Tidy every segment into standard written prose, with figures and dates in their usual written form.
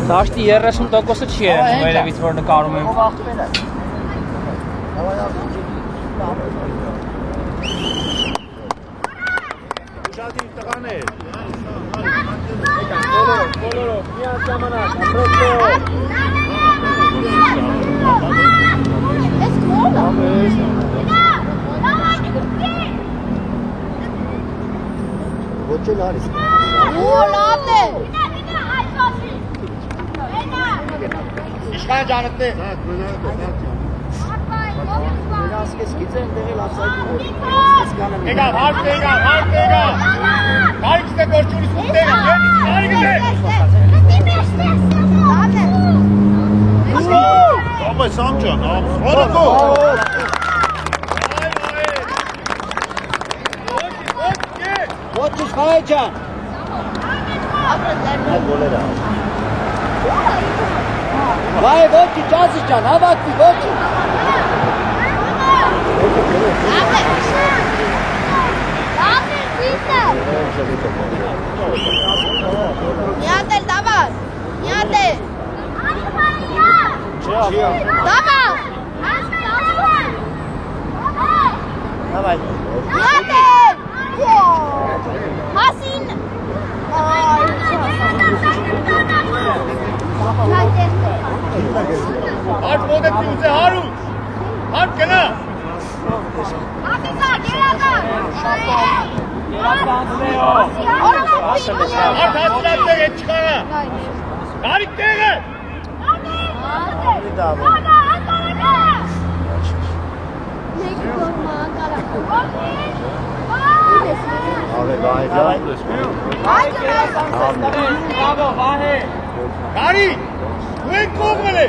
Դաշտի 30%-ը չի երևում երևից, որ նկարում եմ։ Ուշադիր տղաներ։ Բոլորով, միան ժամանակ, Ոչ էլ արիս։ լավն է։ Իշխան ջանըտներ։ Ասկես գիծեն դեղել ասայդում։ Եկավ, հարկ եկավ։ Կարիքս է գործունից ու տեղը, կարիքս է։ Ամայ Սամջան, հորակո։ Ոչ իշխան ջան։ Վայ ոչի ճազի ջան, հավատվի ոչի։ Միատել, դավար, միատել։ Դավար։ Դավայ։ Միատել։ Հասին։ Հարկ մոդետ պլուս է հարուց, հարկ կնա։ Հապիկա, գերակա։ Հարկ հասնատ տեղ է չխաղա։ Կարիք տեղ է։ Կարիք, ու են կողմել է։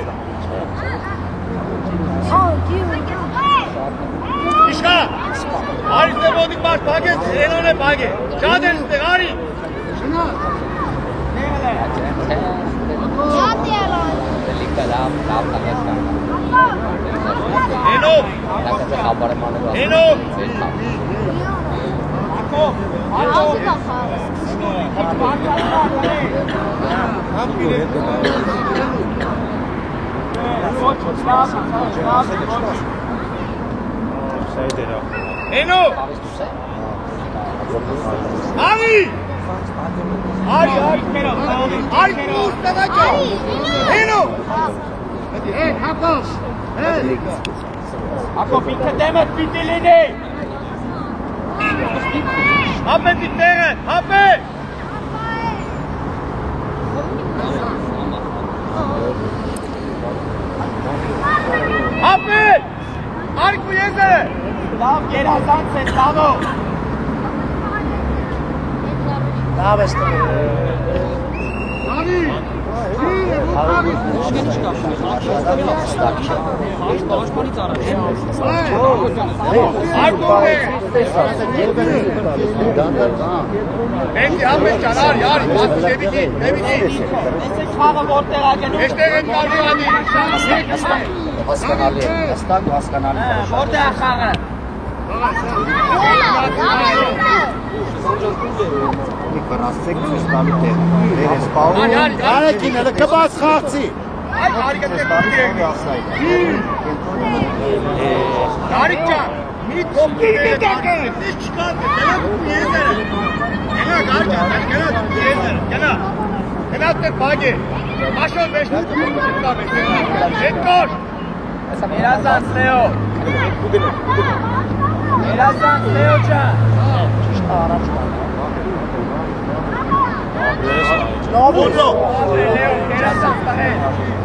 Իշկա, արից է մոտիկ մարդ բագեց, ենոն է բագե, ճադ են ստեղ, արի։ Ենով, Ենով, Ենով, Արի, կուս տղաճա, Ենով, Հակով, Ակով ինքը դեմդ պիտի լինի։ հապետի տեղը, հապետ, հապետ, արիք ու եզերը, Լավ գերազանց է տանող։ Լավ ես տղա։ արի, Մենք հապետ ճան, արի, բացի դեպիքի, Ես է չաղը որտեղ ագենում։ եշտեղ են կարդի անի, Հասկանալի է, հստակ ու հասկանալի։ Որտեղ է խաղը։ Մի կրասցեք ցույց տալու տեղ։ Դեր ես պահում։ Արեքին հələ կբաց խաղցի։ արիք է տեղ ասայ։ Կարիք ճան, մի կոպտի է դակը, ես չկան, գնա տեղ բագ է, աշոն վեշտ, հետ կոր, Երազանց Լեո։ Երազանց Լեո ջան։ Ոզո։ Լեո, երազանց տղեր։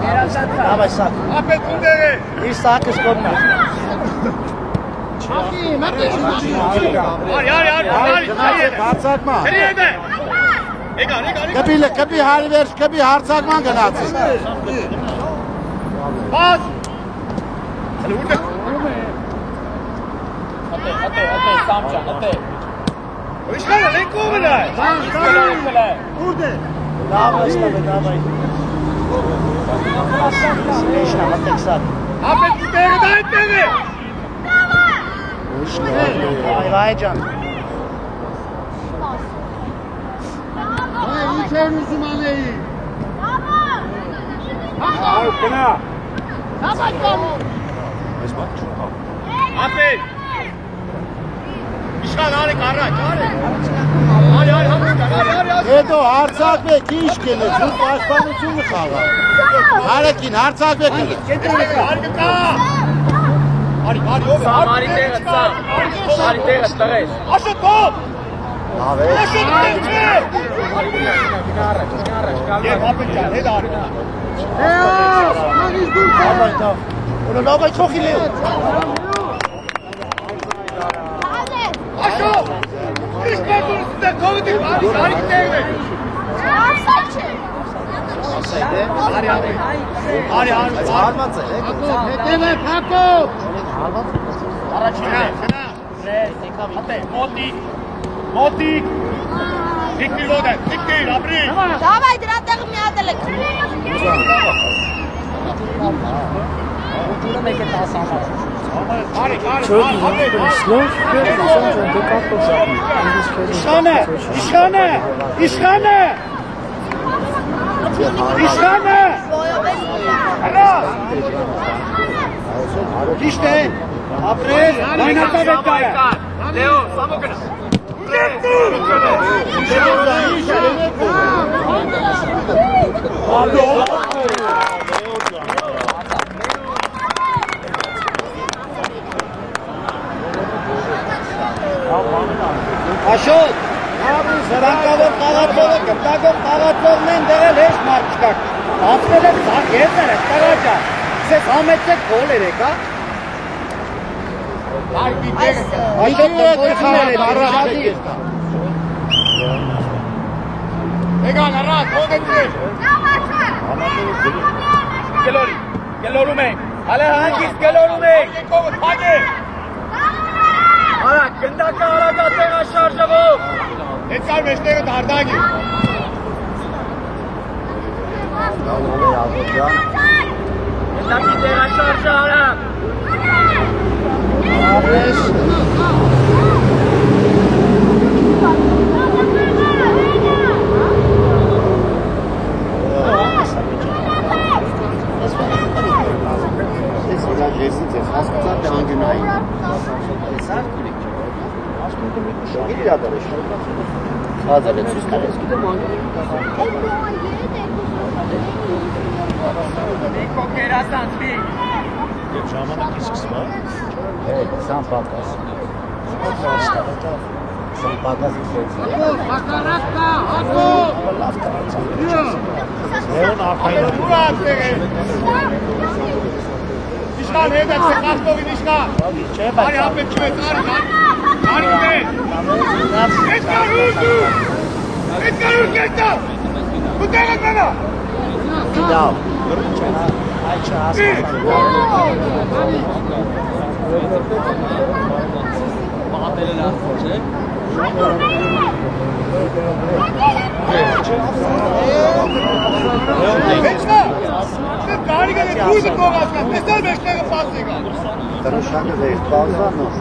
Երազանց։ Давай, Сак. Ապետ ունդերը։ Իր Սակը սկոտնա։ Արի։ Հարցակման։ Հրիեդե։ Եկա։ Կպի հարի վերջ, կպի հարցակման գնացի։ Պաս։ Հələ ուր է։ Ատե, Սամջան, ատե։ Իշխանը լենքով էլ է։ Ուր է։ Դավայ, դավայ։ Սեշնա, մտեք Սակ։ Ապետ ուտերը դա այդտեղ է։ Վայ ջան։ Դավա։ Գնա։ Դավա կամ։ Ապետ։ Իշխան արեք առաջ, արեք։ Արի, արի։ Հետո հարցակվեք, ինչ կելեց, ու պաշտպանությունը խաղա։ Հարեկին, հարցակվեք։ Արի կա։ Արի, ով է։ Արի տեղը, Արի տեղը տղեր։ Աշոտ թող։ Լավ է։ Աշոտ թող չէ։ Եվ ապետ ջան, հետ արի։ Դավայ, դավ։ Ուր լավ է չոխի լեո։ Աշոտ։ Իշխան դուրս դե կողդի, արի տեղը։ Արսաչ է։ Արի։ Հարված է։ Հետև է Փակոբ։ Առաջինը, գնա։ Ատե, մոտիկ։ Դիկտիր ո՞դ է, դիկտիր, ապրի։ Դավայ դրա տեղը մի հատ էլ եք։ Արի, Իշխանը։ Հրա։ Ճիշտ է։ Ապրել, լայնացավ եք կարը։ Լեո, Սամո գնա։ Աշոտ, սրանկավոր խաղացողը, կպտակով խաղացողն են դեղել հեշ մարդ չկակ։ Ասվել եմ սաղ եզեր է, տղաճա, սեզ համեցեք հոլ երեք, հա։ Աշոտ դպոյցուներ է, առաջատի։ Եկան առատ, ով է ծեր։ Գելորում ենք, հալե հանգիստ գելորում ենք։ Եկովը թագ է։ Արա, գնդակը արագա տեղա շարժվով։ Հետ կար մեջտեղը դարդագի։ Գնդակի տեղա շարժը արագ։ Ապրես։ Ես իրա ժեսից ես հասկացա թե անգնային։ Տեսար կուրիկ չէ։ Ասմունքը մի կուշագիր իրադար է շարքացել։ Հազար է ցույց տալիս գիտեմ անգնային։ Նիկո կերասանցվի։ Եվ ժամանակի սկսվա։ Սամ պակաս։ Սամ պակաս իսեց։ Հակարակա, հակո։ Լավ կարացավ։ Լեոն ախայլը։ Ուր ատեղ է։ Իշխան հետ է ծեղաստովին իշխան։ Արի ապետ չվեց, արի մեր։ Հետ կար ուր դու։ Հետ կար ուր կետա։ Ու տեղը կնա։ Լավ։ Այ չհասկացա։ Մատելը լավ չէ։ Մեջնա։ Դե կարիգան է դուրսը կողացկան, տեսար մեջտեղը պաս եկա։ Տրշակը վեր բաղզանոր։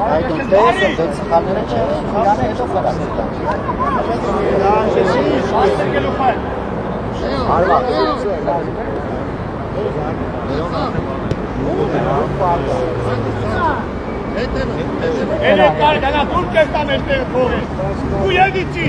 Այդ ուտես է դետ սխալները չէ, սխալները հետո խրասետա։ Արվա։ Էլ է կար գանա դուր կեստա մեջտեղը փողի։ Ու եդի չի։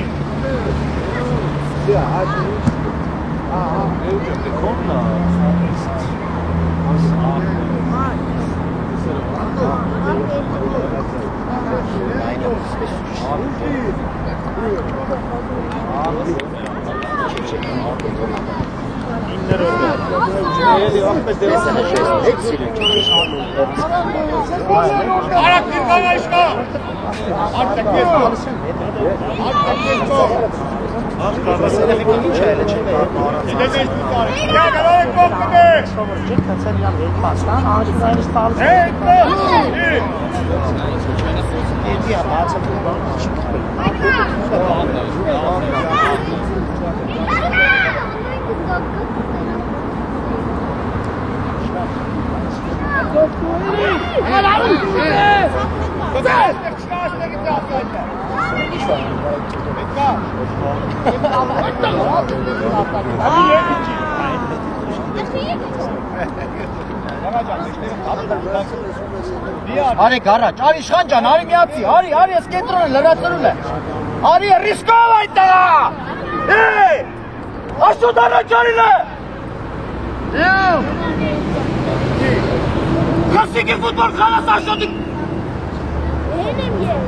Արի գարաջ, արի Իշխան ջան, արի միացի, արի, ես կենտրոն է, լրացրուն է։ Արի ռիսկով այդտեղա։ Հեյ! Աշոտ առաջ արին է։ Քասիկի ֆուտբոլ խանաս Աշոտի։ Են եմ ես։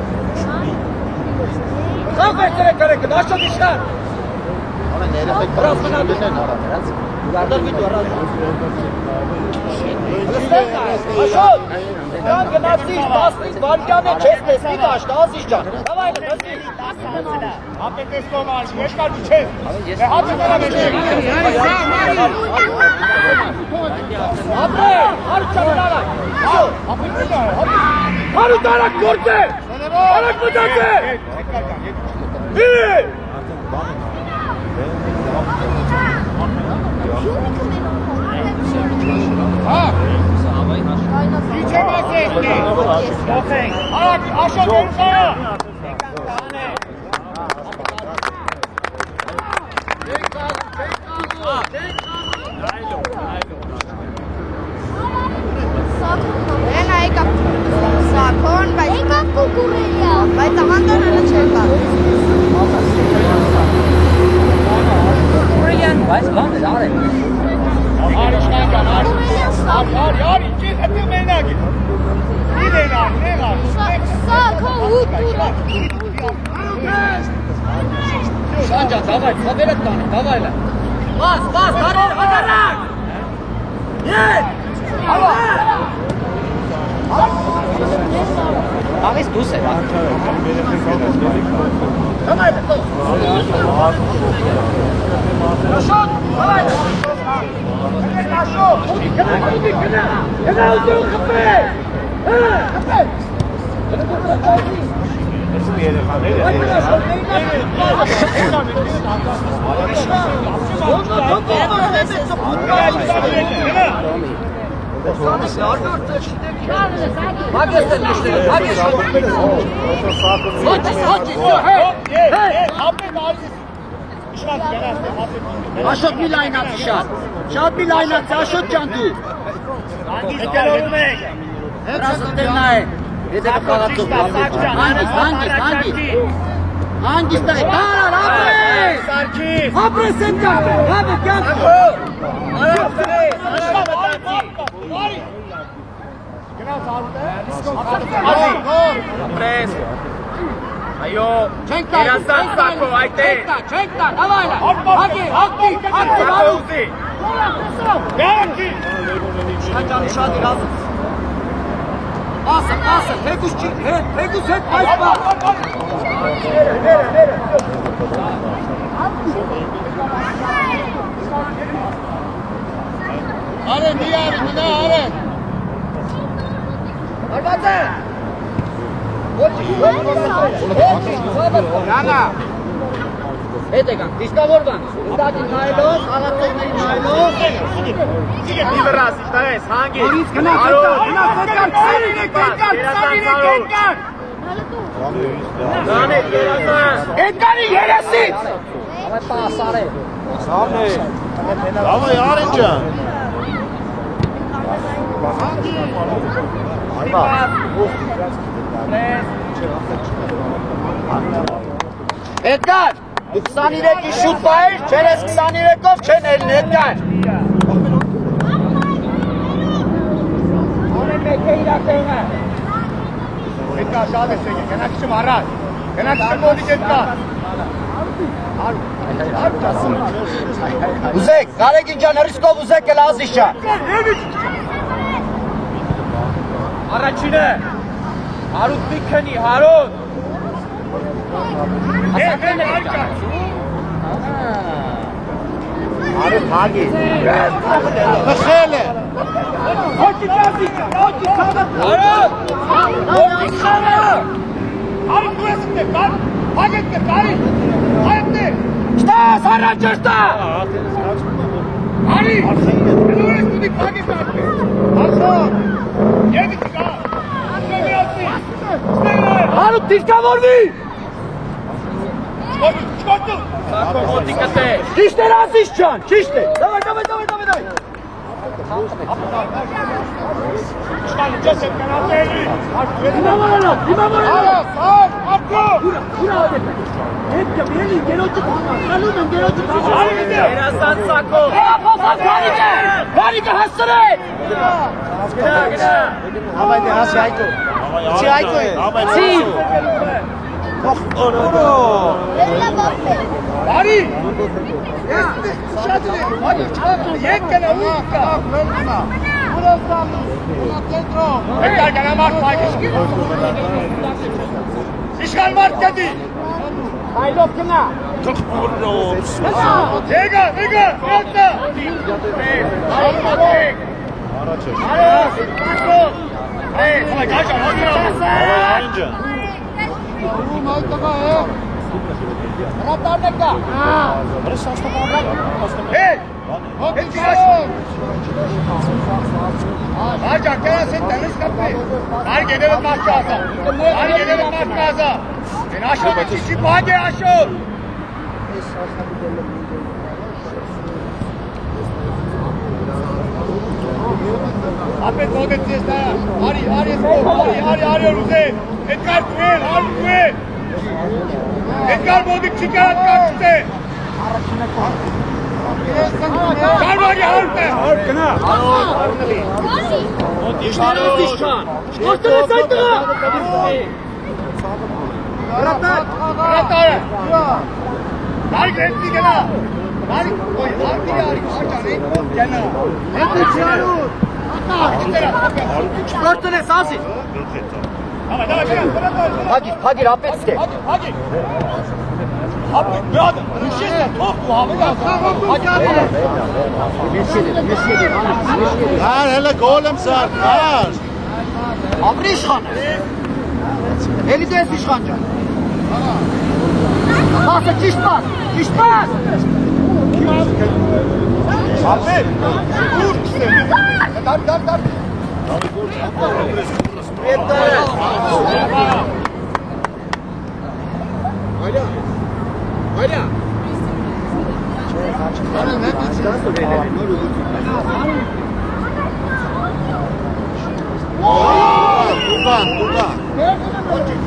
Խաղ այդտեղ կարեկը, Աշոտ Իշխան։ Ամեն երեխեք բրասմնադեն են առամերած։ Գարդար վիդու առած։ Աշոտ, կան գնացիս 15 վարկյան է չես տեսնի դաշտ, ազիս ջան։ Դավայ լսի։ Ապետես կոմար, երկար չես։ Հապը կարավետ Ապրե, հարուտ չավնարակ։ Հարուտ արակ գործ է։ Արակ մտած է։ Հի։ Ինչ եմ ասել։ Աշոտ ունխա։ Են այկա սակոն, բայց աղանդան հնը չեր կա։ Կուրիլյան, բայց բան է, դար է։ Արի, ճիզ հետը մենակ է։ Սակո ուտուրա։ Շանջա, դավայ, խավերդ տանի, դավայլը։ Բաս, հարեր, հодарակ։ Ետ, հավա։ Աղիս դուս է, Դավայլը, տող։ Աշոտ, դավայլը։ Աշոտ, գնա ուզում խպե։ Խպե։ Աշոտ մի լայնացի շատ մի լայնացի, Աշոտ ջան դու։ Հետելորում եք։ Հրասը տելնա է, հետը կխաղացող հանգիստ է, տարար, ապրես են կապ, հավը կյանք։ Ապրես, այո, երասան սակո, այդ է։ Չենք տա, հավայլա, հագի, Սակոուզի։ Շանջանի շատ իրազս։ Ասը, թեկուս չի, թեկուս հետ այս բար։ Արեն, մի արեն, մնա արեն։ Արված է։ Ոչի, Գանա։ Հետ եկանք, դիսկավոր բան, ուտակին նայելով, աղացողներին նայելով։ Մի վրաս, իշտարես, հանգի։ Որից գնաց եկար, Գանետ, երասան։ Էդկանի երեսից։ Ավայ պասար է։ Լավայ, արեն ջան։ Էդկար, Դու 23-ի շուտ բայր, չեր ես 23-ով չեն էլն հետկար։ Անեն մեկ է իրակեղը։ Հետկա շատ ես եկել, գնակ շմ առած, գնակ շմ մոդիկ հետկա։ Ուզեք, Կարեգին ջան, հրիսկով ուզեք էլ ազիշ ջան։ Առաջինը, հարուտ մի քնի, հարուտ։ Հարուտ հագի։ Խել է։ Հոճի կազիկա, հոճի խաղը։ Հարուտ, հոճի խաղը։ Հարի դու ես իտե, հագետ է, կարի, հայտ է։ Շտաս, առաջ շտա։ Հարի, դու ես դուդիկ հագետ ատպե։ Հաշոր, եդի կկա, շեմի ատպի, շտեղը։ Հարուտ դիրկավորվի։ Չկոտու։ Սակո մոտի կտե։ Ճիշտ էր ազիշ ջան, ճիշտ է։ Դավայ։ Չկան իջես հետ կնատերի։ Դիմավորելով։ Հարաս, ատկո։ Հետքը բերի գերոջը խալում եմ գերոջը Հարի գիտե։ Երասան սակո։ Հապապապ Գարիկը հասցրեք։ Գնա։ Հավայ դե հասի այկո։ Չի այկո է։ Չի։ Հարի։ Շատ է, հարի, եկ կնա ուղ կա։ Հետար կնա մարդ պայգիշ։ Իշկալ մարդ կետի։ Հայլով կնա։ Եկա, եկա։ Առաջ է։ Հարաս, ատկո։ Հայ, գաշան, հոդիրա։ Այնջը։ Հրատարն եկա։ Հեյ, հետ կիրաշ։ Հաջա, կերաս հետ տենես կապի։ Հարի գեդևդ մարդ կազա։ Հարի գեդևդ մարդ կազա։ Են աշով է չիչի բագ է աշով։ Ապետ մոդետ ես դայա։ Հարի ես կով, հարի ուզե։ Հետկար կուել, հարի կուել։ Հետկար մոդիկ չի կարատ կակշտ է։ Կարվագի հարդ է։ Հարդ կնա։ Իշտերես իշքան։ Շկորտերես այդ տղա։ Հրատար է։ Հարի գենցի գնա։ Հարի, ոյ, արդի հարի, աշան, են կով գնա։ Հետ է չարուր։ Շկորտերես ասի։ Հագիր, ապեց կե։ Հագիր։ Ապետ, բրադը, նուշես է, թող դու հավելա։ Հար, հելը գոլ եմ սար, հար։ Ապրի իշխան է։ Էլի դու ես իշխան ջան։ Մասը ճիշտ պաս։ Ապետ, ուր կսեմ։ Դար։ Հայրյա։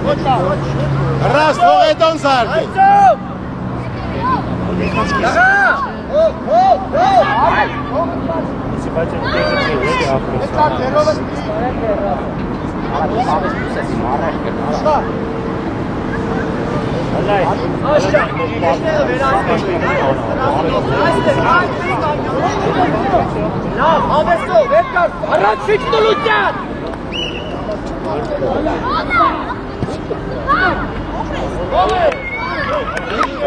Դուկա։ Հրաս թող էտոն սարկի։ Լավ, հավեսով, հետկար, առաջ ֆիքտոլության։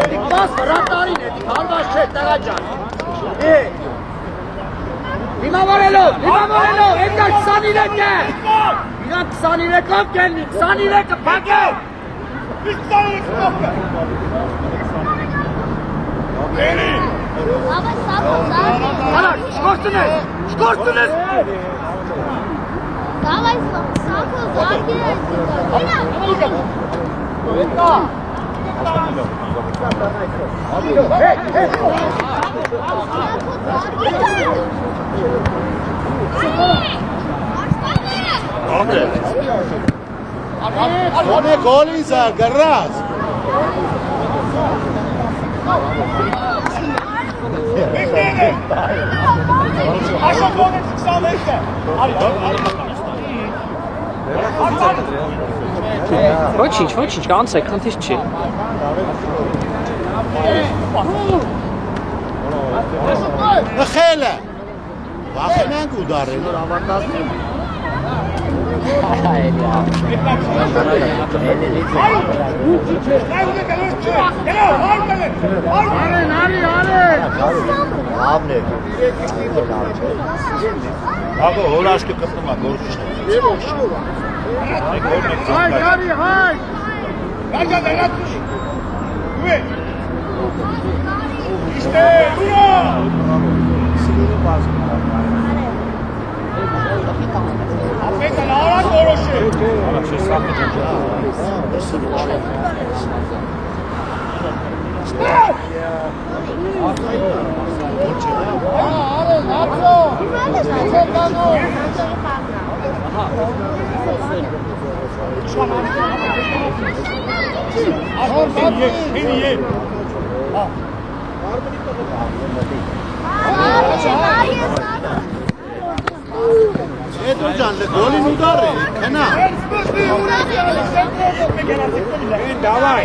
Դիկպաս հրատարին է, դիկալված չէ, տղա ջան։ Դիմավորելով, հետկար 23 է։ Իրանք 23-ով կեննի, 23-ը պակև։ Բերի։ Արակ, շկորցունես։ Давай, Сако, Загир. One goal in sar, garras. Aşağı doğru çıksan neyse. Ոչինչ, կանցեք, խնդիր չի։ Խելը։ Վախենանք ու դարել։ Ագո հոլաշկը կպտում է գործ չնա։ Հայ, գարի, հայ։ Գաջա դերատուշ։ Ուե։ Իշտե, ուրա։ Ապետը լարա կորոշ է։ Ջան, գոլին ուդար է, քնա։ Դավայ։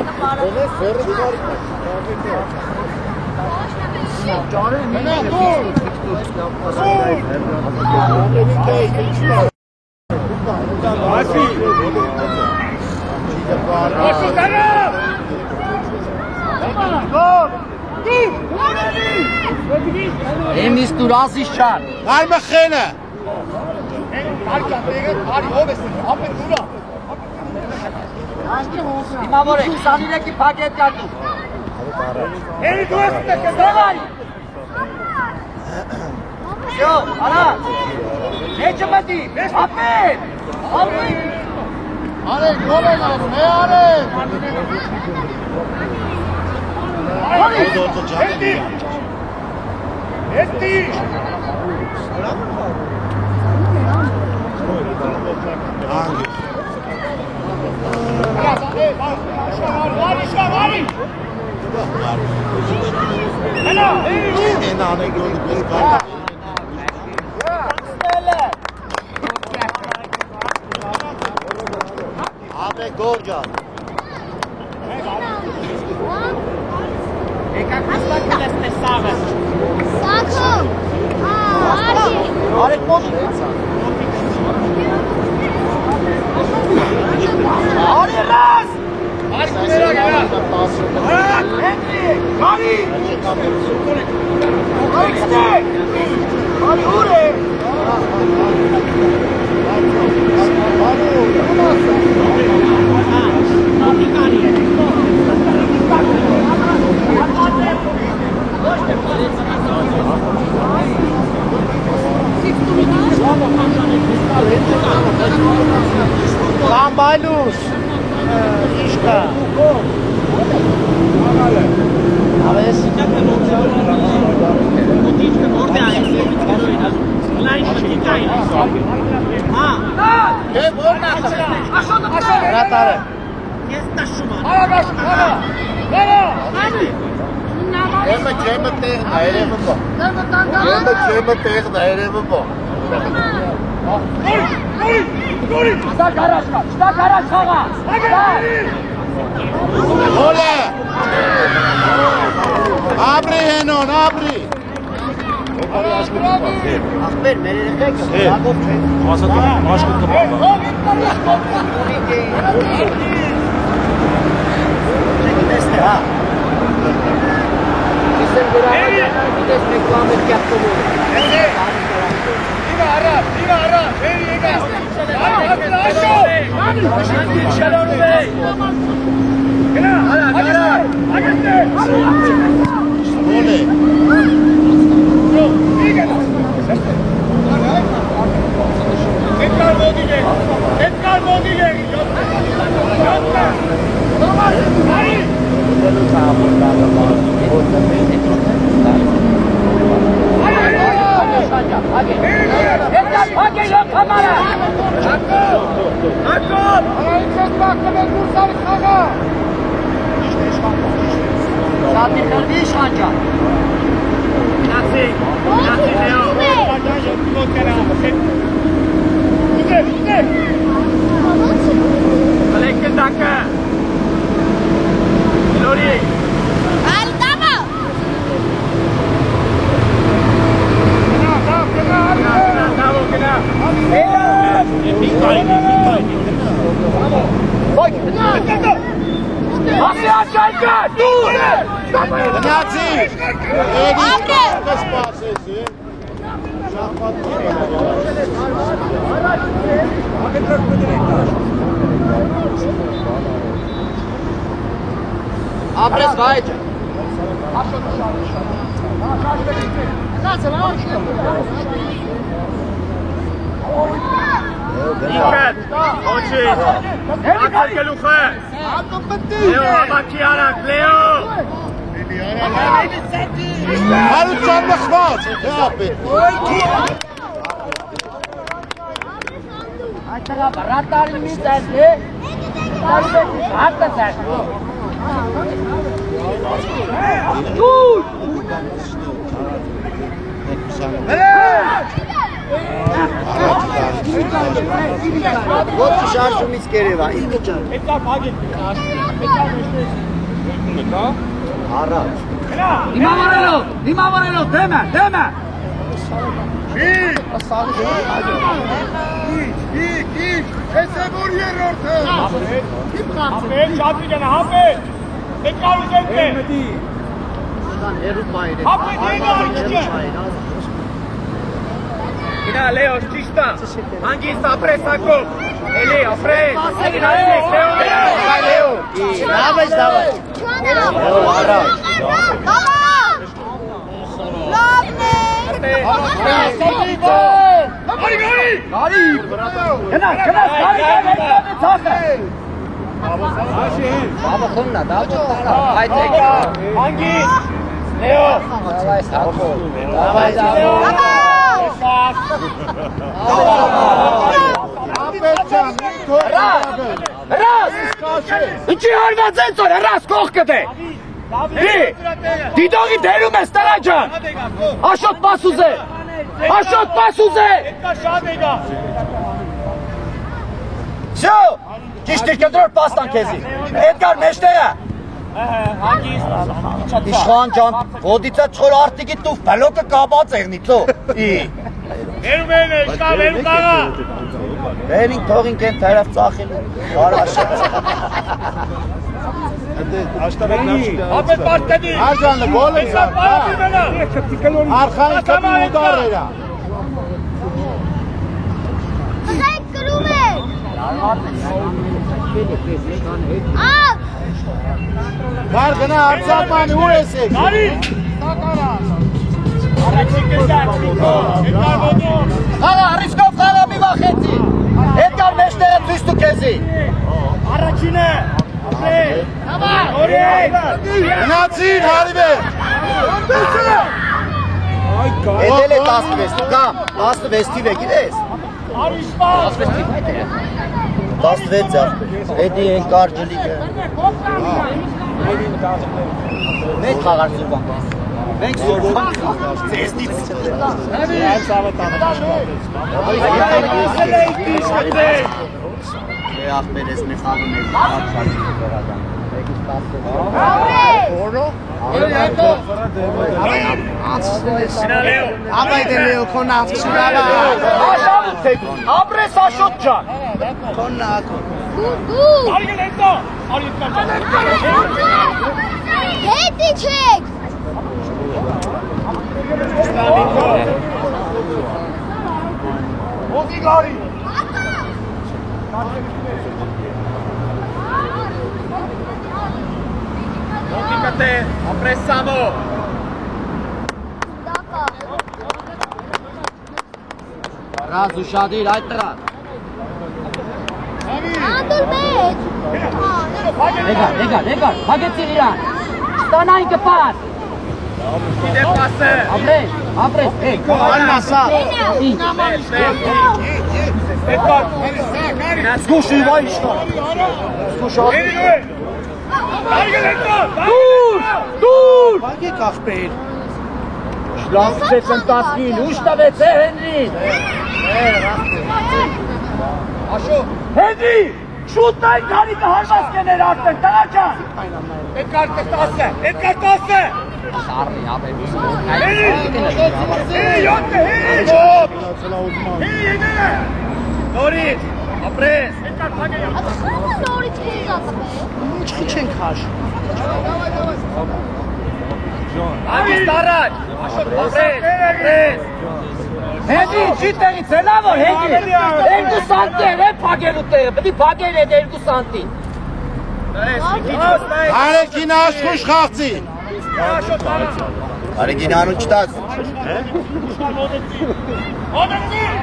Εμείς του ράζεις չան։ Այմը խենը։ Դիմավոր է, 23-ի պակետ կարտու։ Էրի դու ես տեկեզավայ։ Շո, արա, մեջը մտի, ապեր, ապեր։ Արեք, գոլ են արում, արեք։ Էստի։ Աբե գորջան։ Սակո։ Արի։ Արեք մոտ։ Արի ռազ։ Արի կուներա գերա։ Արի։ Արի ուր է։ Կամբալուս, իշկա, ավես, հրատարը, Եմը չեմը տեղն այրևը բա։ Եմը չեմը տեղն այրևը բա։ Ստակ առաջ խաղա, Հոլը։ Աբրի հենոն, աբրի։ աղբեր, մեր երեխեքը, լագով չէ։ Մաշկը կպապա։ Չեկի տեսնե, հա։ Իսեմ գորավաճան, գիտես մեկ կամեր կյապտոմոր։ Դիվա արա, վերի եկա։ Աշո։ Շալորում է։ Գնա, ագեստե։ Հոլը։ Edgar Modige. Շատ իխրդի իշխան ջան։ Գնացի Լեո։ Ալեքե տակը։ Լորի։ Ալտամա։ Գնա։ Ասի աչայկա, դուր է։ Գնացի։ Ապրե։ Սպասեցի։ Ապրես վայջը։ Իքət, ոչի, ակար գելուխը, Լեո համակի արակ, Լեո, Հարության նխված, հապետ։ Այդտեղա բրատարին մի ծեսլի, հատը ծեսլի։ Դուր! Ոչ շարժումից կերևա, ինքը ճան։ Առաջ։ Դիմավորելով, դեմը։ Ես է որ երորդը։ հապետ, շատվի գնա, հապետ, եկարու գենտ է, հապետ եկա, Գնա, Լեո, ճիշտա, հանգիստ ապրես ակով, էլի, ապրես, գնացեք, Լեո, Դավայ։ Լեո, առաջ։ Արի, Բաբա խմնա, դավջը տարա, այդ եկա։ հանգիստ, Լեո, Դավայ։ Հապետ ջան, Հրաս, ինչի հարված են ծոր, հրաս կողքը դե։ Դիդողի դերում ես տրա ջան, աշոտ պաս ուզե։ շատ եկա, Շո, ճիշտ իր կտրոր պաստան քեզի, Էդգար մեջտեղը։ Իշխան ջան, ոտիցա չխոր արտիկի տուվ բլոկը կաբած եղնիցո։ վերում են է, շկա, վերում կաղա, Վերին թողինք են թերավ ծախին, բարաշը։ հապետ պարտենի, Աջանը գոլ է Եսա պարապի մենա, Արխանիկը ուդար էրա։ Զայք կրում եք։ Ակ։ Գար գնա արցապանի ու ես եք։ Արի, առաջի կստակ, եկար ոտում, Խաղա, ռիսկով խաղա մի վախեցի, Էդգար մեջտեղը ծույս դու քեզի։ առաջին է, օրեք, Գնացին, հարիվեր։ Էդել է 16 կամ 16 թիվ է գիտես։ արի շպաս, 16 ձախ էդի են կարջլիկը։ Մենք խաղար սուրբան։ Մենք սուրբան ծեստից։ Ախպեր ես մի խաղում ես աղջալի կորադան։ Ապայդ է լեո քոն աղջիլավա։ Աշավուտ եք, ապրես աշոտ ջան։ Գու։ արի գնեցա, արի ետկա, Հետի չեք։ ոտի գարի, ոտի կտե, ապրես սամո, Դակա։ Ռազ ու շադիր այդ տղա։ Անդուր մեծ։ Եկար, հագեցին իրան։ Ստանային կպաս։ իդե պասը, Ապրես, Աննասա։ ետկար, Զգուշ իվա իշխան։ էրի նույն, Դուր! Բանկի կախպեիր։ Շլացվեց ընտասկին, ուշ տվեց է Հենրին։ Հենրի, շուտ նայն քանի կհարված կեներ արդեն, տղա ջան։ Էդգար 10 է, Էդգար 10 է։ Սարի ապերուս։ Հերի 7 է, հերի 7։ Հերի եները։ Նորից, ապրես։ Էդգար փագե։ Նորից կուզածը։ Ինչի չենք հաշ։ Ագիստ առաջ, ապրես։ Հենի, ինչի տեղից է լավ որ հենի։ 2 սանտի է փագելու տեղը, պետք է փագել է 2 սանտի։ Արեքին աշխուժ խաղցի։ Արեքին անուն չտաց։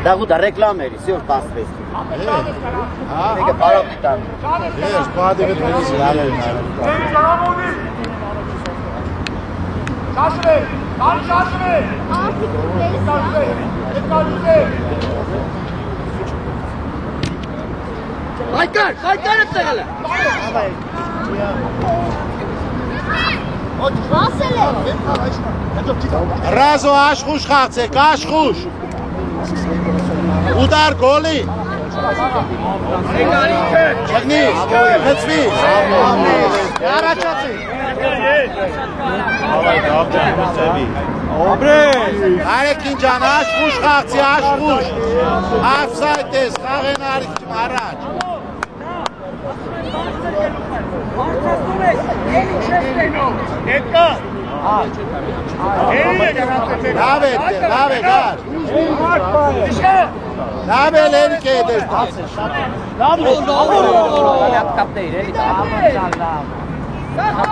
Da gut, der Reklam er ist, und passt fest. Nigga, para mit dann. Ja, spade wird wenn ich alle. Şaşırı, Kari şaşırı. Haykar et tegele. Ասել է։ Ռազո աշխուժ խաղցեք, աշխուժ։ Ուդար գոլի։ Չգնի, հծվի։ Առաջացի։ Արեքին ջան, աշխուժ խաղցի, աշխուժ։ Offside ես, խաղեն արիքիմ առաջ։ Էդգար։ Հերի է գնացել։ Լավ է, գար։ Լավ է լերիք է դες։ Կապտեիր էլի։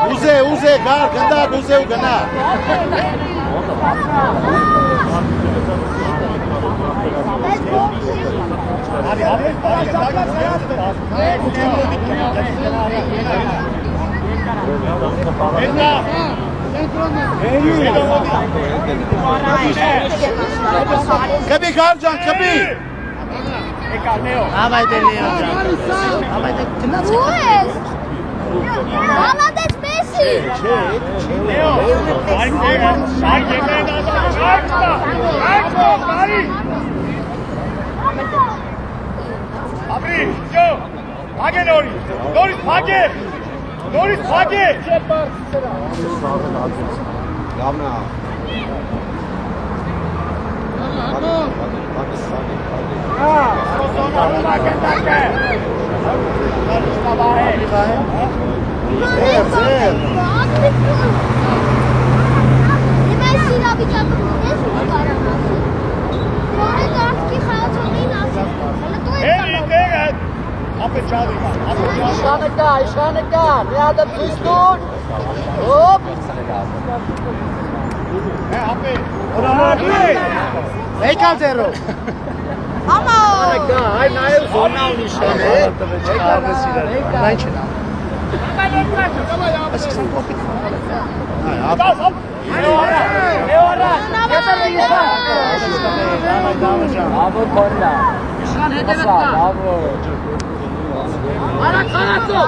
Ուզե, գար, գնդակ, ուզե ու գնա։ Կպի կար ջան, կպի։ Ավայդել Լեոն ջան։ Ավայդել գնաց։ Ու ես։ Մալադես Մեսի։ Լեո, այ եկեք աշակա։ Կարի։ Ապրի, ջո։ Փագե նորից փագե։ Նորից փագե։ Լավնա։ Իշխանը կա, մի հատ ցույց տուր։ Հոպ։ Եկա ձերով։ Համա։ Կա, այ նայել զոնա ունի իշխանը։ Եկարնես իրար։ Լայն չնա։ Այսքան կոպիտ։ Լեորա, կետել է իշխան։ Լավո կոննա։ Իշխան հետևդ կա։ Լավո։ Արա քանացո։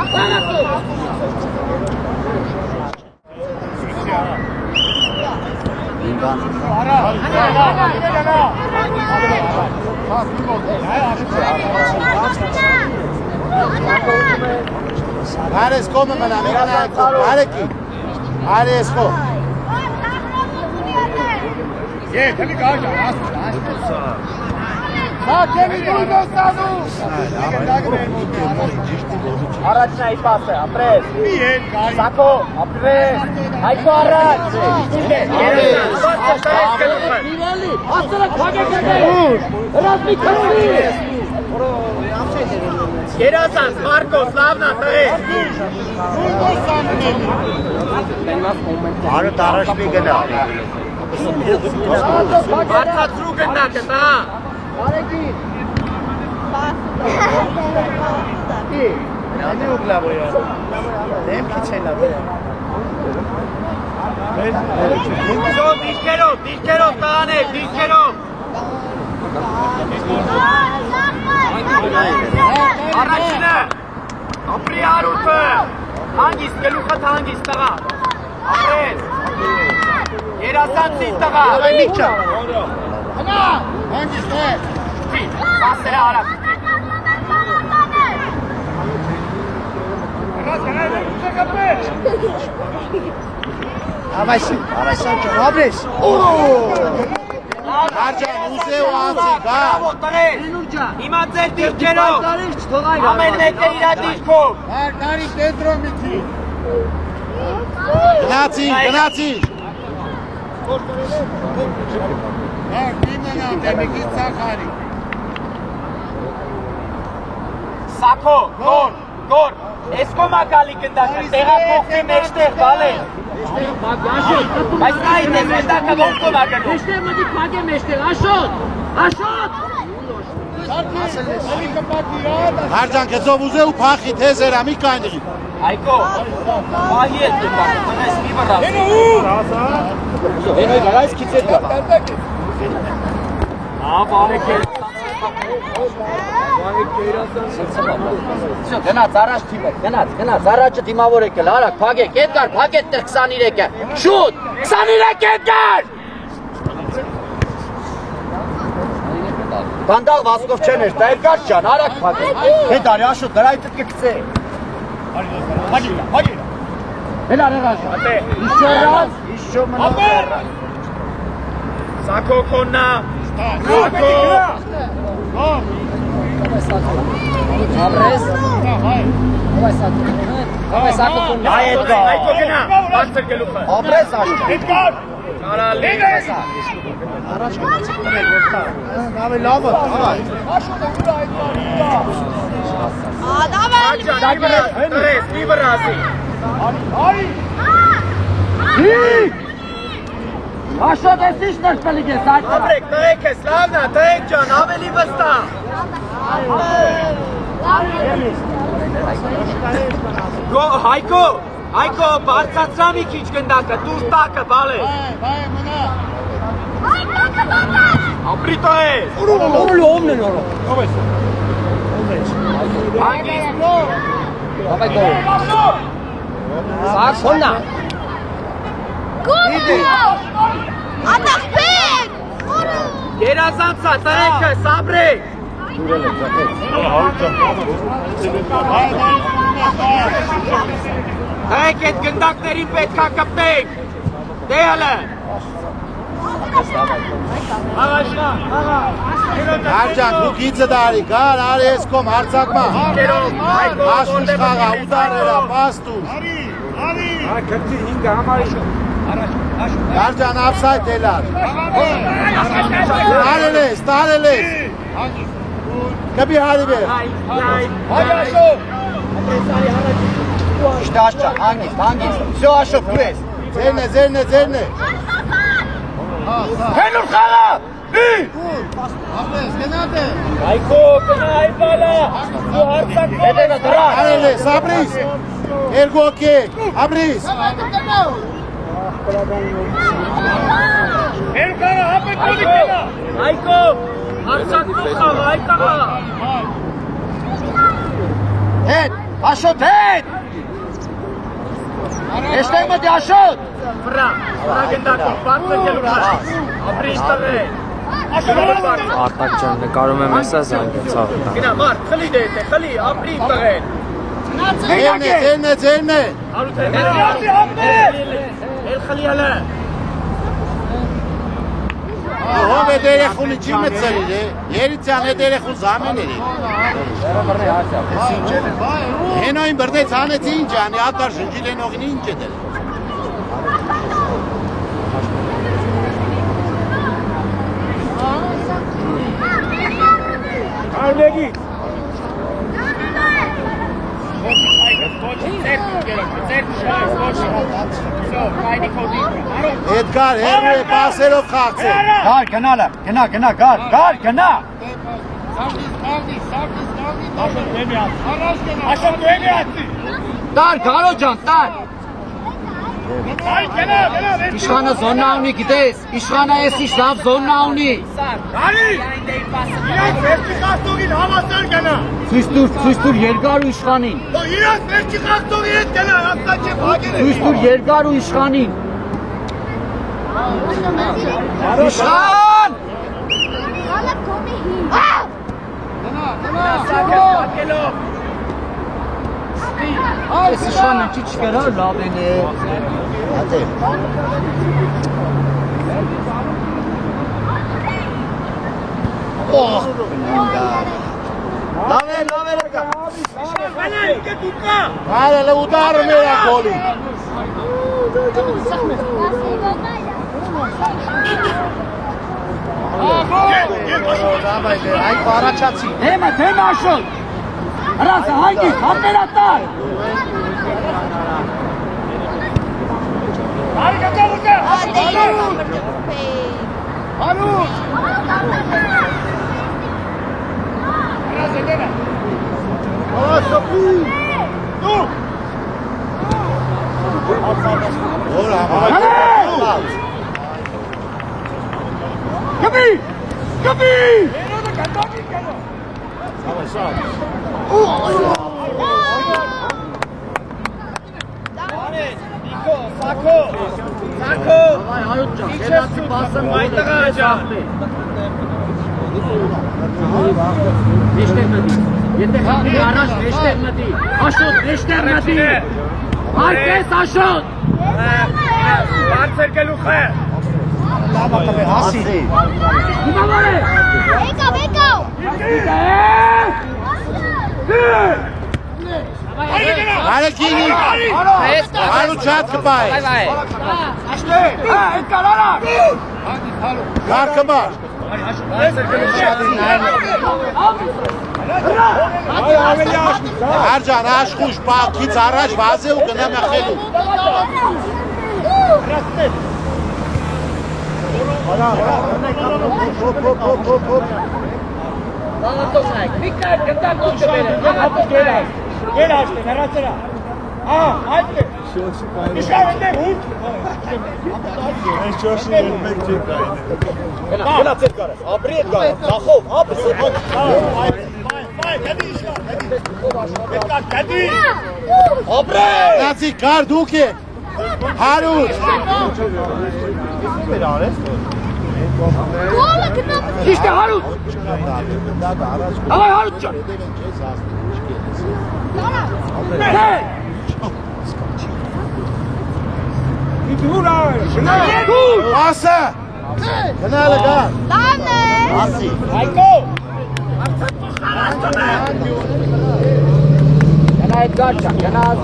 Արես կոմը մնա, մի գնայք, արեկի, արես կոմ։ Թեմի կար ջան, Առաջնայի պասը, ապրես։ Սակո, ապրես։ Հայկո առաջ։ Աստրակ փագեք եկեք։ Հրասմի քրսի։ Երազանց, Մարկոս, լավնա տղեր։ Արը տարաշ մի գնա։ Բարձացրու գնդակը, տա։ Արեկին։ Նամի ուգլավոյա։ Դեմքի չելա բե։ Դիրքերով, տանեք, դիրքերով։ Առաջինը, ապրի հարութը։ Հանգիստ, գլուխը հանգիստ տղա։ Ապրես։ Երազանցի տղա։ Միքչա։ Հնա։ Հանգիստ է։ Պասերը արավ։ Ավայ Սանչո, ապրես։ Արջան, ուզե ու անցի, գա։ Հիմա ձեր դիրքերով, ամեն մեկը իրա դիրքով։ Նարի կենտրոն միցի։ Գնացինք։ Դիմնան դեմիկից ծախարի։ Սակո, գոր, ես կոմակալի կնդակը, տեղափոխվի մեջտեղ, բալե։ Բայց նայ դες կնդակը ոնք կոմակալու։ Մեջտեղ մտի պագե մեջտեղ, Աշոտ։ Արջան, կեզով ուզե ու պախի թեզերա, մի կանջի։ Այկո, պահի էլ կնդակը, տնես մի բրավ։ Հենոյ գարայս կիցեր գա։ Բարեք է։ Գնաց առաջ թիմը, գնաց առաջը թիմավոր եկել, արագ, փագեք, Էդգար, փագեք տեղ 23-ը, շուտ, 23 Էդգար! Բանդալ վասկով չեն էր, դա Էդգար չան, արագ փագեք, հետ արի աշոտ, դրա այդդ կկցե։ Հագիրա, հել արեղ աշոտ, իշո մնա Սակո կոննա, Սակո! Ապրես։ Այկո գնա, բարձր գլուխը։ Ապրես աշճա։ Էդգար։ Կարալի։ Առաջ գնացիք տնել որտա։ Նավե լավը, Աշոտը ուրա Էդգարի։ Տրես, մի վրասի։ Արի։ Աշոտ ես ինչ նրպելիք ես այդ։ Ապրեք, տղեք ես, լավնա, տղեք ճան, ավելի վստա։ Հայկո, բարձացրա մի քիչ գնդակը, դուր տակը, բալ ես։ Ապրի տղես։ Ուրուլ ոմն են օրո։ Հանգիստ։ Ապայկո։ Սակ հոննա։ Ատախպեք։ Երազանցա, տղեկը, սաբրեք։ Հայք այդ գնդակներին պետքա կպտեք, դեհալը։ Արջան, դու գիծը դարի, գար, արի ես կոմ, հարցակմա։ Աշուշ խաղա, ուդարերա, պաստուշ։ Արջան, ապսայտ էլար։ Տարել ես։ Կպի հարի բեր։ Իշտա աշճա, հանգիստ, վսյո աշոկ դու ես։ Ձերն է։ Հենուր խաղա, ի։ Այկո, կնա այպալա, ու հարցակ հետևը դրա։ Տարել ես, ապրիս, երկու օկեք, ապրիս։ Էրկարը հապետ կոդի կենա։ Այկո, հարցակով խաղա, այկաղա։ Հետ, աշոտ, հետ։ Եշտեղ մտի աշոտ։ Վրա գնդակով, բարձր գելուք աշոտ, ապրի իշտղ է։ Արտակ ջան, նկարում եմ ես զանգեցավ։ Գնա, մարդ, խլի դեհետ է, խլի, ապրի իշտղ է։ Ձերն է։ Էլ խլի հլը։ Հով է դերեխունի չի մծրիր է, երիցյան է դերեխուն զամեն էր է։ Հենոյին բրդեց հանեցի ինչ անի, ատար շնջիլ են ողին ինչ է դեր։ Արլեգի։ Էդգար, հերու է պասերով խաղցել։ Գար, գնալը, գնա, գար, գնա։ Աշոտ դեմի ացի։ Տար, գարո ջան, տար։ Այ գնա։ Իշխանը զոննա ունի, գիտես, իշխանը ես իշ լավ զոննա ունի։ Արի։ Իրանք վերջի խաստուղին հավասար գնա։ Ցույց տուր երկար ու իշխանին։ Իրանց վերջի խաղթող իրենց գնա, ասկա չէ բագերը։ Ցույց տուր երկար ու իշխանին։ Իշխան! Հալա կոմի հին։ Այս իշխանը չի չկերա լավ են է։ Հատե։ Օհ, լավ է կա։ Բանան, կե դուկա։ Հայրը լուդարը մերա գոլի։ Այ բարաչացի։ Դեմը աշոտ։ Հրասը հայգի, հապերատար։ Արի կա ուտա։ Հարուտ։ Ռազեդենա։ Ասոպի։ Դու։ Որա, Կպի։ Երոնը կատակի կենո։ Սավաշավ։ Սակո։ Հայոց ջան, գնացի բասը մայտղա ջան։ Մեջտեղ մտի։ Եթե խաղի առաջ մեջտեղ մտի։ Աշոտ, մեջտեղ մտի։ Արկես Աշոտ։ Բարձր գլուխ է։ Լավ ատվե, հասի։ Հիմա որ է։ Եկավ։ Հայրը կինի։ Հայրու չատ կպայ։ Գար կմար։ Հարջան, աշխուշ, պաղքից առաջ վազե ու գնա մեղելու։ Gel açtı, Merasıra. Haydi. İşgal edin, hut. Ben çoşun yemek çekayım. Gel atır karı. Abriye karı. Tahov, abi sıfır. Vay, kedi işgal, kedi. Dikkat, kedi. Abriye. Nazi kar duke. Harut. İşte Harut. Alay Harut can. Hey. Asa. Kanala gar. Lane. Asi. Hayko. Yana Edgar can. Yana az.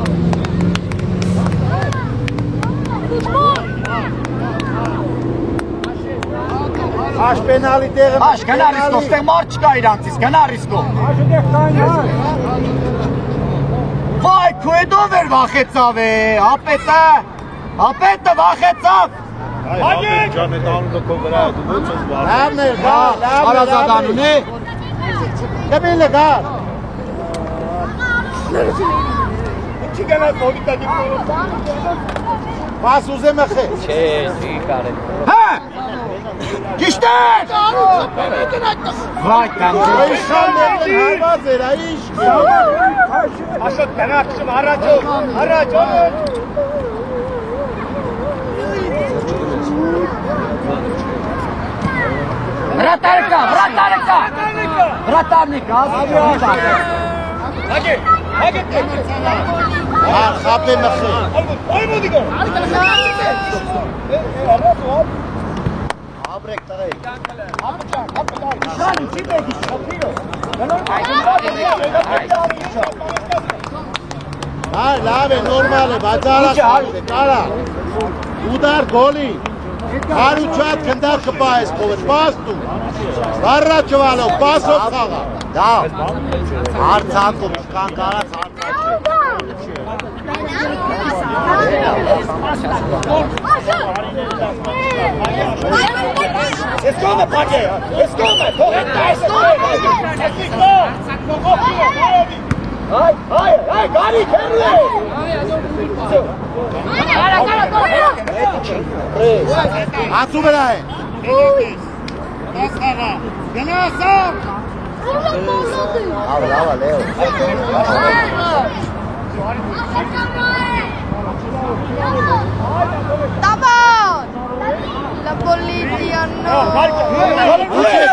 Aş penaliteri. Aş, gana risko. Steg marčka irancis. Gana risko. Vay, kuedover vaxetsav e. Apetը vaxetsav. Haydi. Lavner gar. Arazadանուն է։ Kabile gar. İki gelen solita gitti. Pas uzeme xe. Չէ, չի կարելի։ Հա։ Ճիշտ է։ Vay կանջի։ Eşanlardan hayvaz er ayış. Aşot gene akşam haraç ol. Haraç ol. Վրատարիկա։ Վրատարնիկա, Hadi. Hadi. Ha xape mexe. Oy mu diyor? Abrek tare. Շան, չի պետք շփիրո։ Ha lave normal e bazara. Kara. Udar goli. Haru chat kandar kpais qovet pastu. Barra chvalo pasov khaga. Da. Artsako mishkan garas Escome page. Escome. Correta, escome. Ay, gari kerle։ Atsu berae. Nasara. Gene asam. Lava, Leo. La politica no.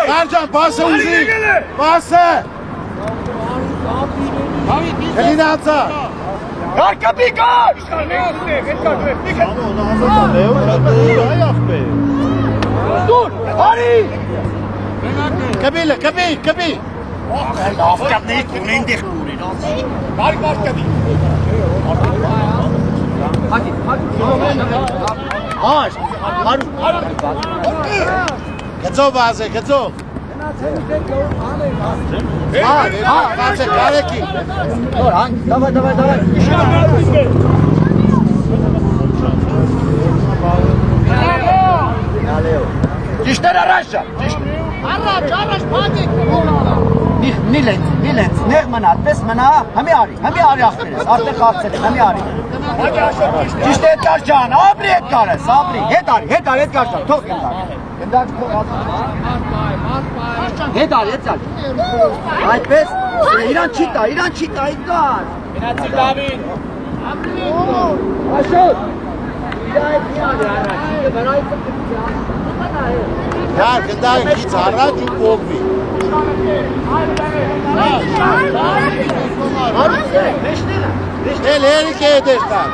Karcan pası uzi. Pası. Elini atsa. Karka pikar! Dur! Hari! Kabile, kabi. Afkat niet, koning dicht. Haş! Haru! Kızo bazı, kızo. Bazı kareki. Dur, hangi? Davay. Ya Leo. Dişler araşa. Araç, panik. Nilet. Ne manat, bes mana. Hami ari akhberes. Artık kalksın, hami ari. Dişte etgar can, abri etgar, sabri. Hedar etgar can. Tok etgar. Hedar. Hayt bes. İran çita etgar. Minatsi David. Aşağı. Ya gıda git araç ukogvi. Neleri ki edersen.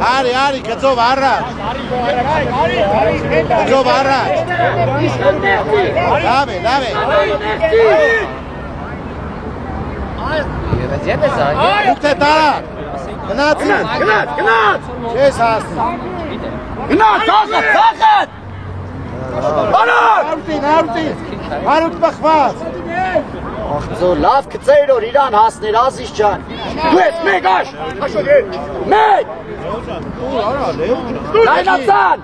Hari, kızo barra. Kızo barra. Lave. Ukte tara. Gnaat. Şey sahasın. Gnaat, sakat. Harut bakmaz. Ach so, lav ktsayro İran hasner azişcan. Du et megaş. Meg. Laynatsan.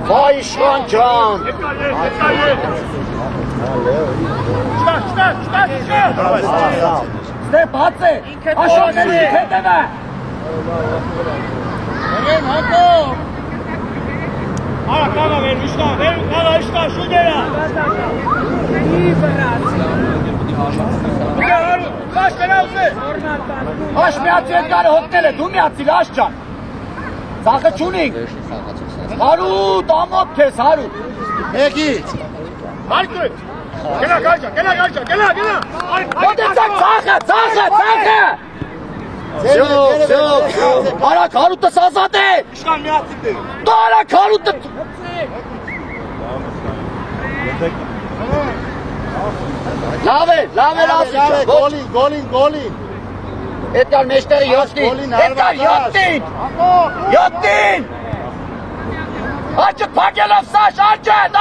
Vay şancan. Step hatse. Aşağı gel. Hedeme. Kaga ver, Kaga, şu gel. Kaç penaltı? Aş miatsi etgar hoktele, du miatsi laşcan. Zakı çuning. Haru, damot kes haru. Peki. Markut. Gel. Odetsak zakı. Yok. Ara karutta sazade. İşgal mi attın? Ara karutta. Lave lazım. Golin. Edgar meşteri yottin. Açık pakelov saç Arçet.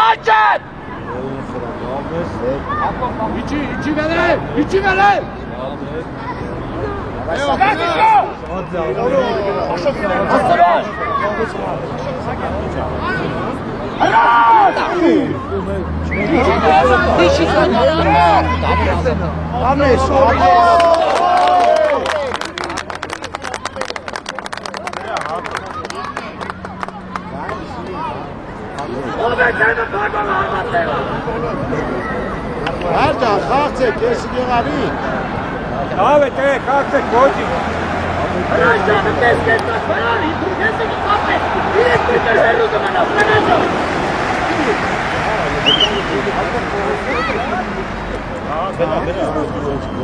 Üçü verin. Aslan. Ercan, kalkacak, kesin abi. Evet, kalkacak, koyacak.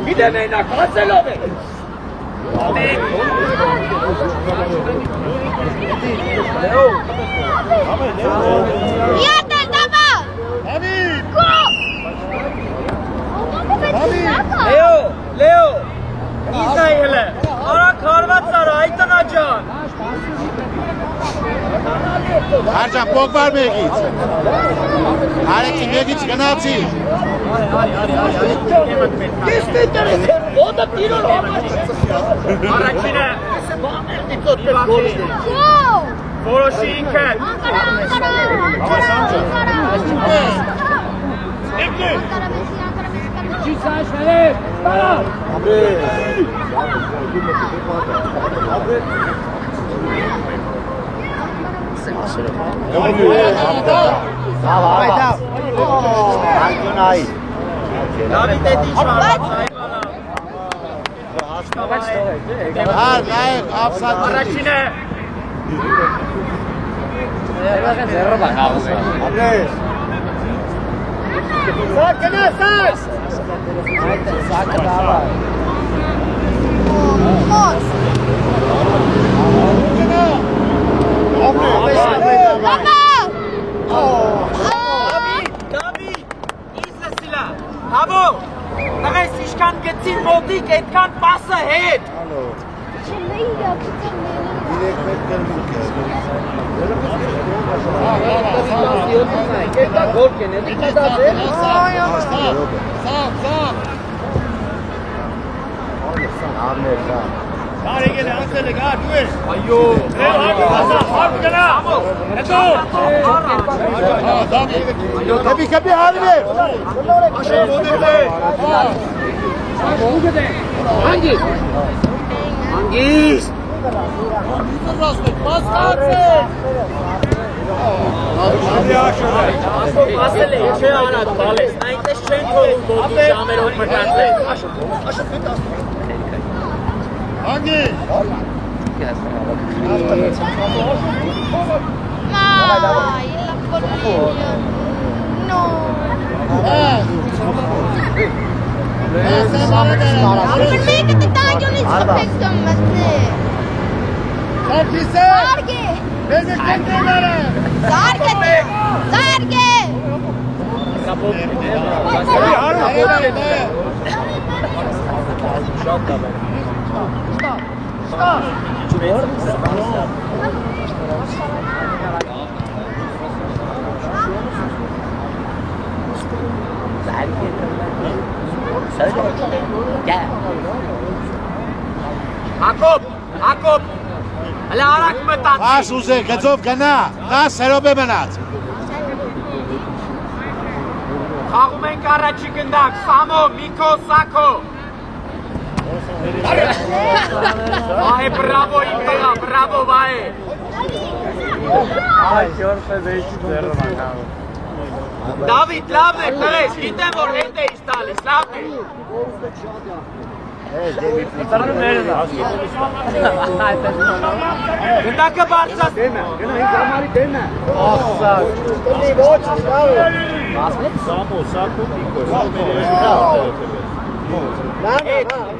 Gidemeyin akaselo be. Yeter tamam. Leo. İsrail'e. Ara karvatsara aytanacan. Ercan, Pogba mı git? Hareki git, Gnaatsi. O da tiro Aracine. Go. Poroshenko. Ankara. Ekle. Աշ ուզե, գծով գնա, 10 հերոբ է մնաց։ Խաղում ենք առաջի գնդակ, Սամո, Միկո, Սակո։ Վահե, բրավո իմ տղա, բրավո Վահե։ Դավիթ, լավն է, կրես, գիտեմ, որ հետ էիս տալիս, լավն է։ Գնդակը բարձած։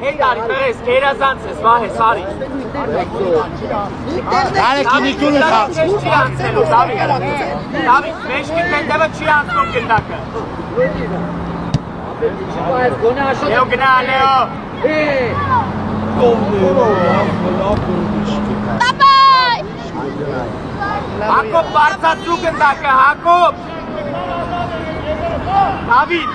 Հետ արի, տղես, կերազանց ես, վահ ես, արի։ Արեքի նիկուն է խաղց։ Չի անցնելու, Դավիթ, մեջքի տենտևը չի անցնում գնդակը։ Լեո գնա, Լեո։ Տապայ! Հակոբ բարձացրու գնդակը, Հակոբ։ Դավիթ,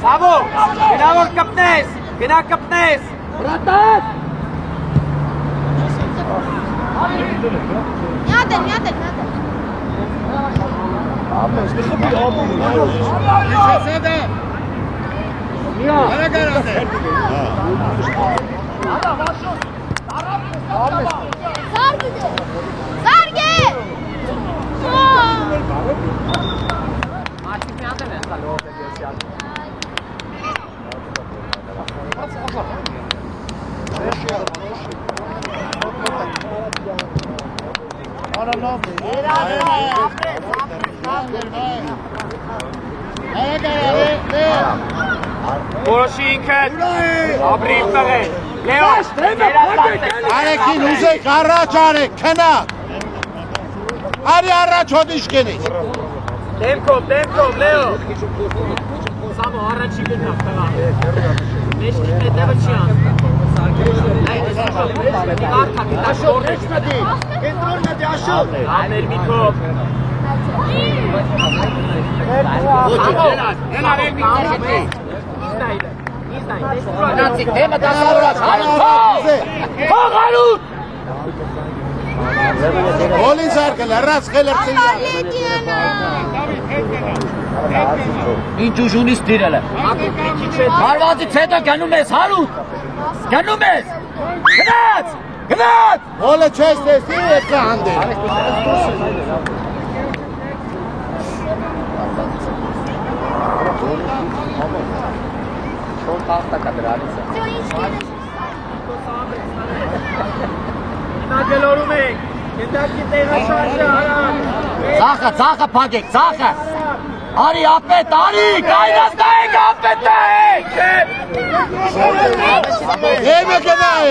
Սավո, գնա որ կպնես, գնա կպնես։ Ռատատ։ Նյատել։ Զարգե! Որոշի ինքդ, ապրիվ տղեր, Լեո, Արեքին ուզեք, առաջ արեք, քնակ։ Արի առաջ հոդիշ կենից։ Դեմքով, Լեո։ Սամո, առաջի գնավ, տղա։ Մեջքի տենտևը չի անցնում։ Կարթա, գտա շորդ։ Կենտրոնն է դաշով։ Ամեր Միկով։ Նացի, թեմը դասավորած, հող արուտ։ Հոլին զարկել, հրած խելրցին։ Ալեգիանա! Ինչ ուժունից դիրել է։ Հարվածից հետո գնում ես հարուտ։ Գնում ես։ Գնաց։ Գնաց։ Հոլը չես տեսնի եկա հանդեր։ Գլորում ենք։ Գետակի տեղաշարժը հարան։ Ծախը փակեք, ծախը։ Արի ապետ, արի, կայնած նայեք ապետ նայեք։ Եմը գնայ։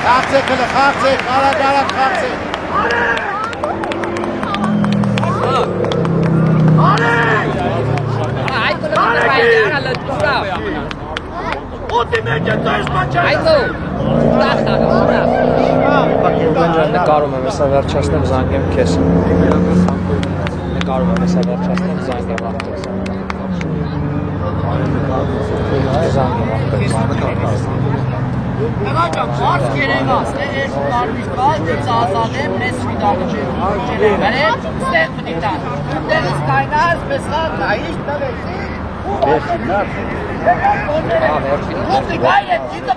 Խաղցեք հլը, խաղցեք, արագ խաղցեք։ Նկարում եմ, հեսա վերջացնեմ, զանգեմ քեզ։ Նկարում եմ, հեսա վերջացնեմ, զանգեմ աղթես։ Զանգեմ աղթես։ Նվաճա, բարս կերևաս, ներես կարվիշ կալ, ծազանեմ, նես վիդարը չեմ, վերև, ստեղ մնիտան, տեղս կայնած, պեսղան, նայիշ տվեք, ուղտի գայր է, ճիտը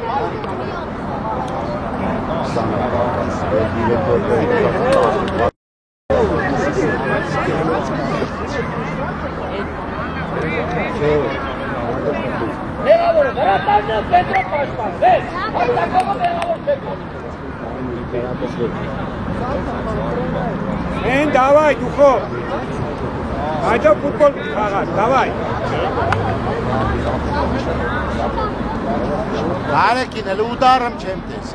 Մեղավորը, վերատաննը, կենտրոն պաշպան, վեր, հատակողը մեղավոր կենտրոն։ Են, դավայ, դուխով։ Այդո ֆուտբոլ խաղար, դավայ։ Բարեկին, էլ ուդարım չեմ տես։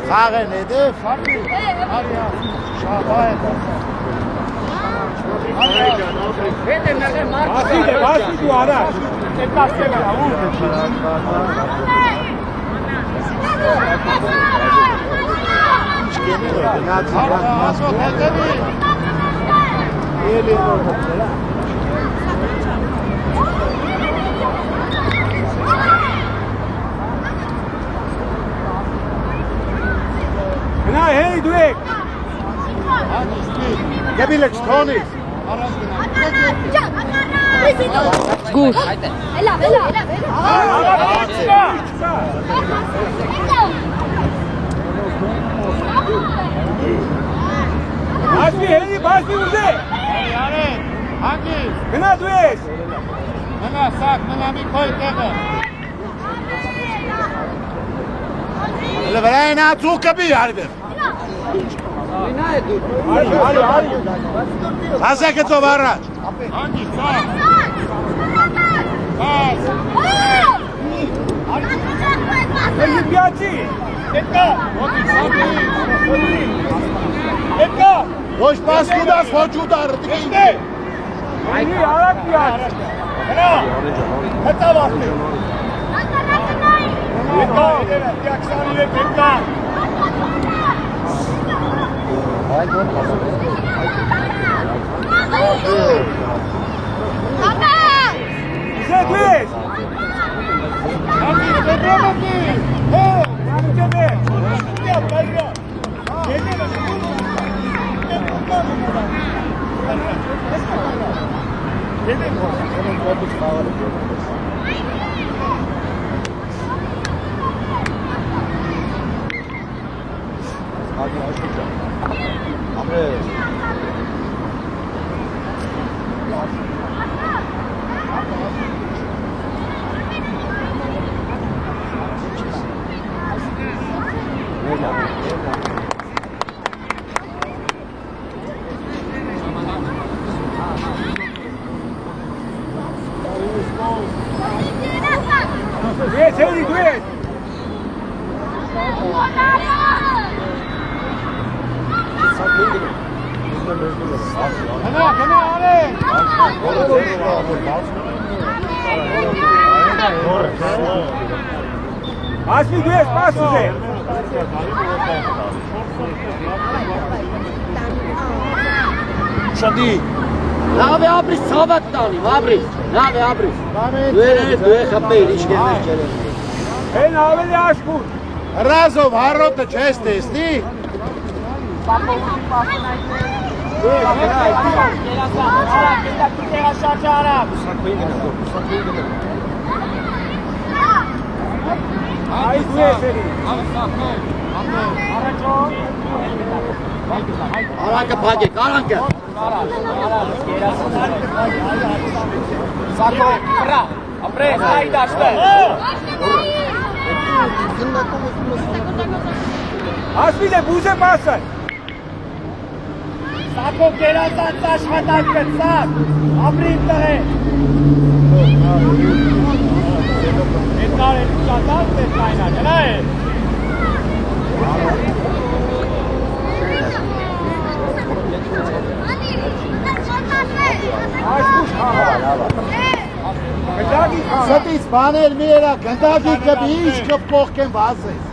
Խաղ են էդև։ Շաղա է։ Բասի դու առաջ։ Գնա, հեի դու եք։ Գեբիլեք շթոնի։ Գուշ։ Էլա։ Բասի, հեի, բասի ուզե։ Արեն, հանգի։ Գնա դու ես։ Մնա, սակ, մնա մի քոյ տեղը։ Հլը վրա են ացու կբի արդեղ։ Արի։ Հասեք էծով առաջ։ Հանգի, սակ։ Պիացի։ Հետկա։ Հետկա։ Ոչ պաս կուդաս, ոչ ուդար, դիկինգի։ Այնի արակ պիաց։ Հնա։ Հետավ ասնի։ Հետկա, պիաքսանի վեք, հետկա։ Իզե դու ես։ Հանգի, դեբրոմակի։ Հո, հանգի դեբե։ Պիաց, բայրա։ Գետերը շուր։ Yes, Haley, do it! Come on, Asmi, do it, pass it! Շդի Լավ է ապրիս ցավատ տանիմ, ապրիս, լավ է ապրիս։ Դու է խփեիր, ինչ կերներ չերեն։ Են ավելի աշխուր։ Հրազով հարոտը չես տեսնի։ Այս դու ես էլի։ Արանքը փակեք, արանքը։ Սակո, վրա, ապրես, այ դաշտը։ Ասվիլ է բուզե մասը։ Սակո կերասած աշխատանքը, սակ, ապրին տղե։ Էդ կարել ուշատած է կայնա, գնա է։ Աշխուր խաղա։ Գնդագի խաղա։ Ստից բաներ մի երա, գնդագի կբի ինչ կպող կեն վազես։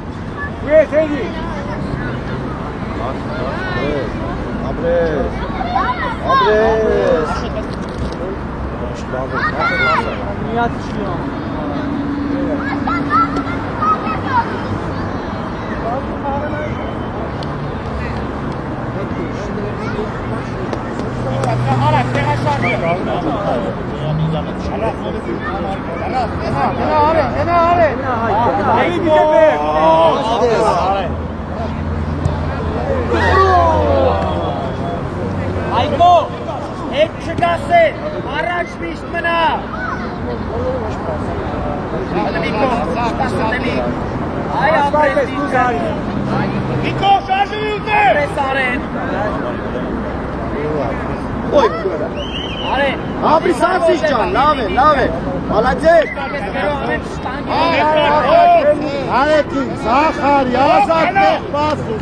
Ու ես էլի։ Ապրես, ապրես։ Միատ չի ան։ Արա, տեղաշարժը։ Գնա արե։ Էլի դիտե բեք։ Այգո, հետ չգասե, առաջ միշտ մնա։ Միկո, շտասնելի։ Այ ապրես ինքան։ Միկո, շարժը ուտե։ Ապրես արեն։ Ոյ, արեն։ Ապրիս ասիս ճան, լավ է, մալաձեք։ Արեկին, Զախար, Յազար տեղ պասում։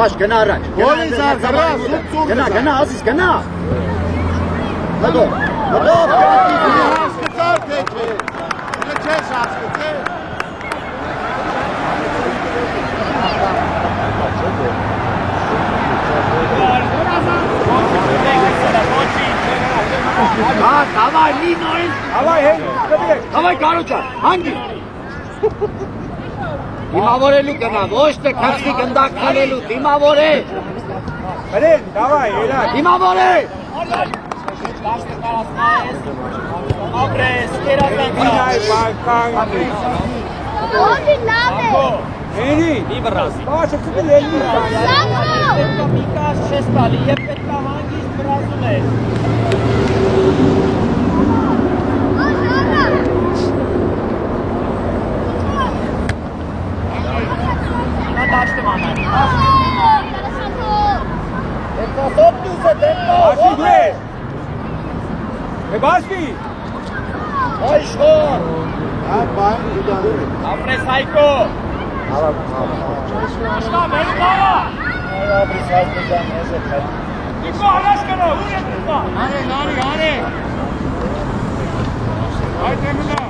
Աշ, գնա առաջ։ Գոլի զարգրա, զուտ Գնա, ասիս, գնա։ Մտո, հասկծար թե չէ, չես հասկծե։ Davay, մի նորին։ Հավայ, հեյ, կբիրեք։ Davay, կարոջան, հանգի։ Դիմավորելու գնա, ոչ թե քացի գնդակ խալելու, դիմավոր է։ Հրեն, davay, երակ։ Դիմավոր է։ Ապրես, կերասանցա։ Ինայ, բարկան։ Ո՞նց լավ է։ Էլի։ Մի վրասի։ Բաշը կբիլ էլի։ Սակո։ Մի կաշ չես տալի, և պետք է հանգիստ վրազում ես։ Նա դաշտը մանար։ Ասի դու ես։ Է բաշվի։ Այշղոր։ Բայն ուդարում է։ Ապրես հայկո։ Աշկա, մեր կաղա։ Ապրիս հայկո ճան, ես է խետ։ Նիկո, առաջ կնա, ուր է կնա։ Արե։ Այդ է մնա։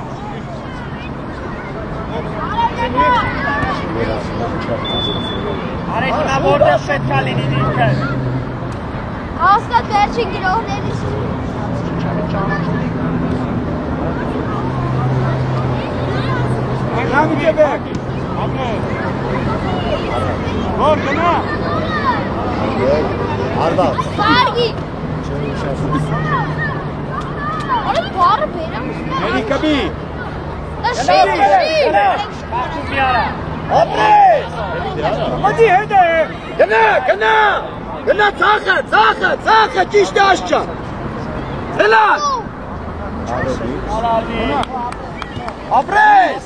Արեշ նա որդեղ պետք է լինի ինքը։ Հաստատ վերջին գրողներից։ Նամի կեբեք։ Որ գնա։ Արված։ Սարգի։ Արի բարը բերամ։ Էլի կբի։ Դա շիտ։ Կախում մի արա։ Ապրես։ Մտի հետ է։ Գնա, ծախը, ճիշտ է աշճան։ Հելան։ Ապրես։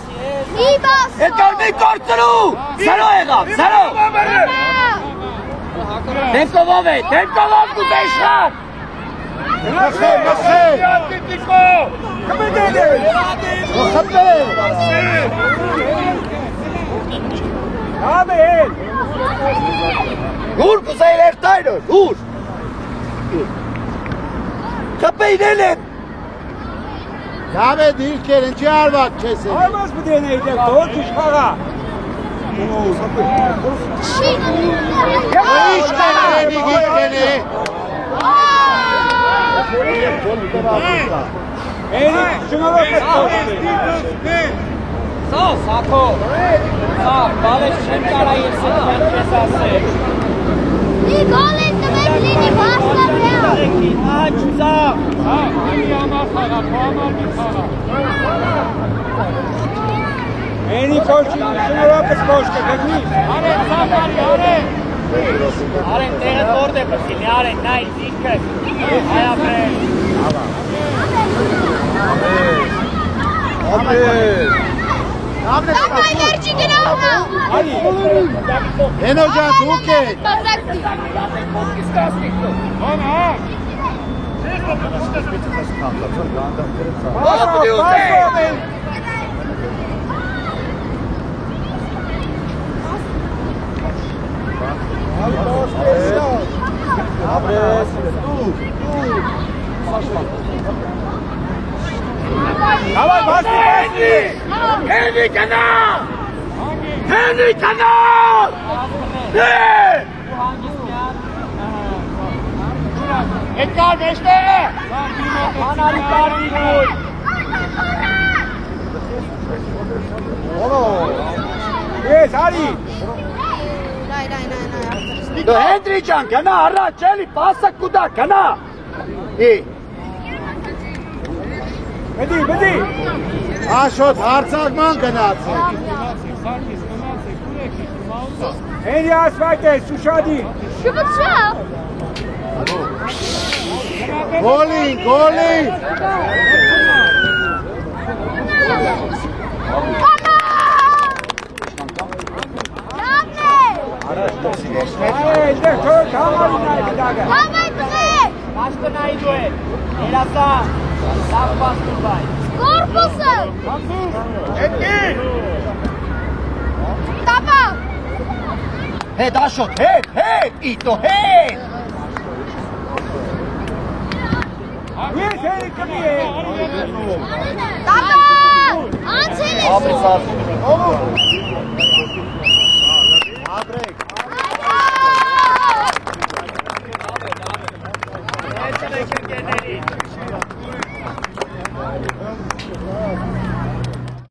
Մի բաս։ Երկար մի կործրու։ Զերո եղավ, զերո։ Դեմկովով է, կուզե իշխան։ Մխե։ Նիկո։ Կմետել է։ Խպե։ Համ է հետ։ Ուր կուզեիր երտայրը, ուր։ Կպեյնել են։ Լավ է դիրքեր, ինչի արված չես է։ Այմաս բդեն է իդեք, դոտ իշ խաղա։ Սակո, բալես չեմ կարա ես սետվեն կես ասել։ Մի գոլ են տվեք լինի բաստավյա։ Աչ ծաղ։ Անի համար խաղա, համար մի խաղա։ Էնի կոչի, շնորհակս կոշկը, գտնի։ Արեն, ծաղարի, արեն։ Արեն, տեղը որդ է պսիլի, արեն, նայ, զինքը, հայապրել։ Տապայ վերջի գնողնա։ Հենո ջան, դուք եք։ Давай, басի, басի! Հենի կնա! Հենի կնա! Էդկար մեջտե է! Հանարի կարդի գույն։ Ես, արի! Դու Հենրի ջան, գնա առաջ, էլի, պասը կուտա, գնա։ Բդի! Աշոտ հարցակման գնացեք։ Հենի ասվայտ է, Սուշադի! Շուբուչա։ Գոլին, գոլին։ Այդեղ թող համարին այդ դագը։ Համայ տղեք։ Մաշկնայի դու է, երասա, լավ պաստուր բայ։ Կորպուսը։ Էդկի! Տապա։ Հետ Աշոտ, հետ, իտո, հետ։ Ես հենի կմի է։ Տապա։ Անցել ես։ Ապրես արդ։